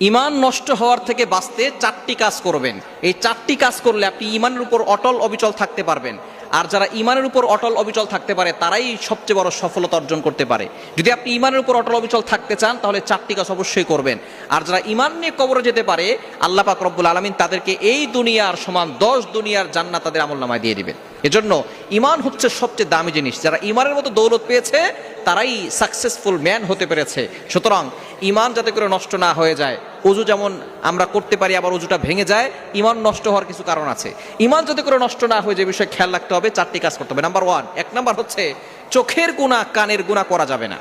ইমান নষ্ট হওয়ার থেকে বাঁচতে চারটি কাজ করবেন। এই চারটি কাজ করলে আপনি ইমানের উপর অটল অবিচল থাকতে পারবেন। আর যারা ইমানের উপর অটল অবিচল থাকতে পারে তারাই সবচেয়ে বড় সফলতা অর্জন করতে পারে। যদি আপনি ইমানের উপর অটল অবিচল থাকতে চান তাহলে চারটি কাজ অবশ্যই করবেন। আর যারা ইমান নিয়ে কবরে যেতে পারে আল্লাহ পাক রব্বুল আলামিন তাদেরকে এই দুনিয়ার সমান 10 দুনিয়ার জান্নাত তাদের আমলনামায় দিয়ে দিবেন। এজন্য ইমান হচ্ছে সবচেয়ে দামি জিনিস। যারা ইমানের মতো দৌলত পেয়েছে তারাই সাকসেসফুল ম্যান হতে পেরেছে। সুতরাং ইমান যাতে করে নষ্ট না হয়ে যায়, ওযু যেমন আমরা করতে পারি আবার ওযুটা ভেঙে যায়, ইমান নষ্ট হওয়ার কিছু কারণ আছে। ইমান যাতে করে নষ্ট না হয়ে যে বিষয়ে খেয়াল রাখতে হবে, চারটি কাজ করতে হবে। নাম্বার 1, 1 নাম্বার হচ্ছে চোখের গুনাহ কানের গুনাহ করা যাবে না।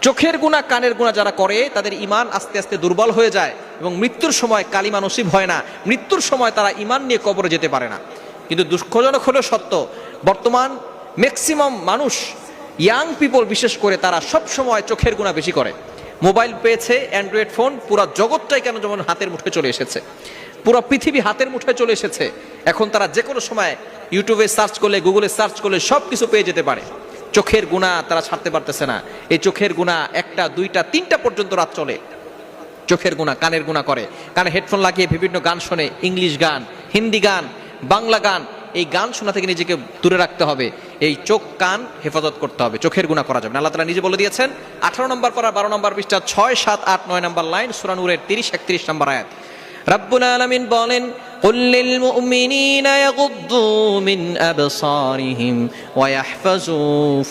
চোখের গুনাহ কানের গুনাহ যারা করে তাদের ইমান আস্তে আস্তে দুর্বল হয়ে যায় এবং মৃত্যুর সময় কালিমা নসিব হয় না। মৃত্যুর সময় তারা ইমান নিয়ে কবরে যেতে পারে না। কিন্তু দুঃখজনক হলেও সত্য, বর্তমান ম্যাক্সিমাম মানুষ, ইয়াং পিপল বিশেষ করে, তারা সব সময় চোখের গুনাহ বেশি করে। মোবাইল পেয়েছে, অ্যান্ড্রয়েড ফোন, পুরো জগৎটাই কেন যেমন হাতের মুঠোয় চলে এসেছে, পুরো পৃথিবী হাতের মুঠোয় চলে এসেছে। এখন তারা যে কোনো সময় ইউটিউবে সার্চ করলে, গুগলে সার্চ করলে সব কিছু পেয়ে যেতে পারে। চোখের গুনাহ তারা ছাড়তে পারতেছে না। এই চোখের গুনাহ 1টা 2টা 3টা পর্যন্ত রাত চলে। চোখের গুনাহ কানের গুনাহ করে, কানে হেডফোন লাগিয়ে বিভিন্ন গান শোনে, ইংলিশ গান, হিন্দি গান, বাংলা গান। এই গান শোনা থেকে নিজেকে দূরে রাখতে হবে। এই চোখ কান হেফাজত করতে হবে, চোখের গুনাহ করা যাবে না। আল্লাহ তাআলা নিজে বলে দিয়েছেন 18 নম্বর পারা 12 নম্বর পৃষ্ঠা 6, 7, 8, 9 নম্বর লাইন, সূরা নূরের 30, 31 নম্বর আয়াত। রব্বুল আলামিন বলেন, কুল লিল মুমিনিনা ইয়াগুদ্দু মিন আবসারিহিম ওয়া ইয়াহফাজু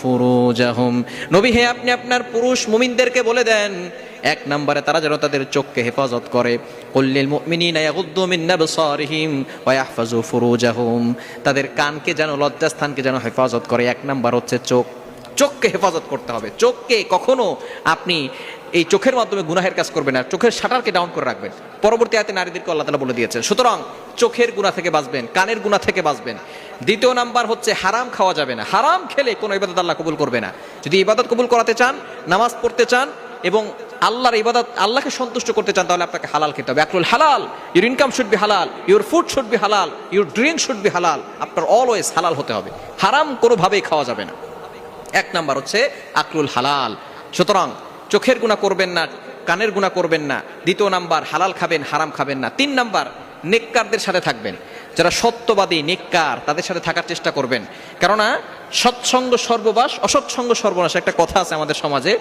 ফুরুজাহুম। নবী হে, আপনি আপনার পুরুষ মুমিনদেরকে বলে দেন 1 নম্বরে তারা যেন তাদের চোখকে হেফাজত করে। কুল লিল মুমিনিনা ইয়াগুদ্দু মিন আবসারিহিম ওয়া ইয়াহফাজু ফুরুজাহুম, তাদের কানকে যেন, লজ্জাস্থানকে যেন হেফাজত করে। 1 নম্বর হচ্ছে চোখ, চোখকে হেফাজত করতে হবে। চোখকে কখনো আপনি এই চোখের মাধ্যমে গুনাহের কাজ করবেন না, চোখের শাটারকে ডাউন করে রাখবেন। পরবর্তী আয়াতে নারীদেরকে আল্লাহ তাআলা বলে দিয়েছেন। সুতরাং চোখের গুনাহ থেকে বাঁচবেন, কানের গুনাহ থেকে বাঁচবেন। 2 নাম্বার হচ্ছে হারাম খাওয়া যাবে না। হারাম খেলে কোনো ইবাদত আল্লাহ কবুল করবে না। যদি ইবাদত কবুল করাতে চান, নামাজ পড়তে চান এবং আল্লাহর ইবাদত, আল্লাহকে সন্তুষ্ট করতে চান, তাহলে আপনাকে হালাল খেতে হবে। আকলুল হালাল, ইউর ইনকাম শুড বি হালাল, ইউর ফুড শুড বি হালাল, ইউর ড্রিঙ্ক শুড বি হালাল। আপনার অলওয়েজ হালাল হতে হবে, হারাম কোনোভাবেই খাওয়া যাবে না। 1 নাম্বার হচ্ছে আকলুল হালাল। সুতরাং চোখের গুনাহ করবেন না, কানের গুনাহ করবেন না। 2 নাম্বার হালাল খাবেন, হারাম খাবেন না। 3 নাম্বার নেককারদের সাথে থাকবেন, যারা সত্যবাদী নেককার, তাদের সাথে থাকার চেষ্টা করবেন। কেননা সৎসঙ্গ সর্ববাস, অসৎসঙ্গ সর্বনাশ, একটা কথা আছে আমাদের সমাজে।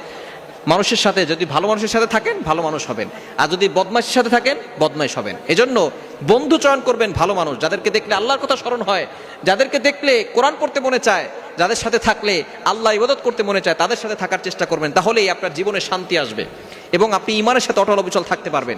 মানুষের সাথে যদি ভালো মানুষের সাথে থাকেন ভালো মানুষ হবেন, আর যদি বদমাইশের সাথে থাকেন বদমাইশ হবেন। এজন্য বন্ধু চয়ন করবেন ভালো মানুষ, যাদেরকে দেখলে আল্লাহর কথা স্মরণ হয়, যাদেরকে দেখলে কোরআন পড়তে মনে চায়, যাদের সাথে থাকলে আল্লাহ ইবাদত করতে মনে চায়, তাদের সাথে থাকার চেষ্টা করবেন। তাহলেই আপনার জীবনে শান্তি আসবে এবং আপনি ইমানের সাথে অটল অবিচল থাকতে পারবেন।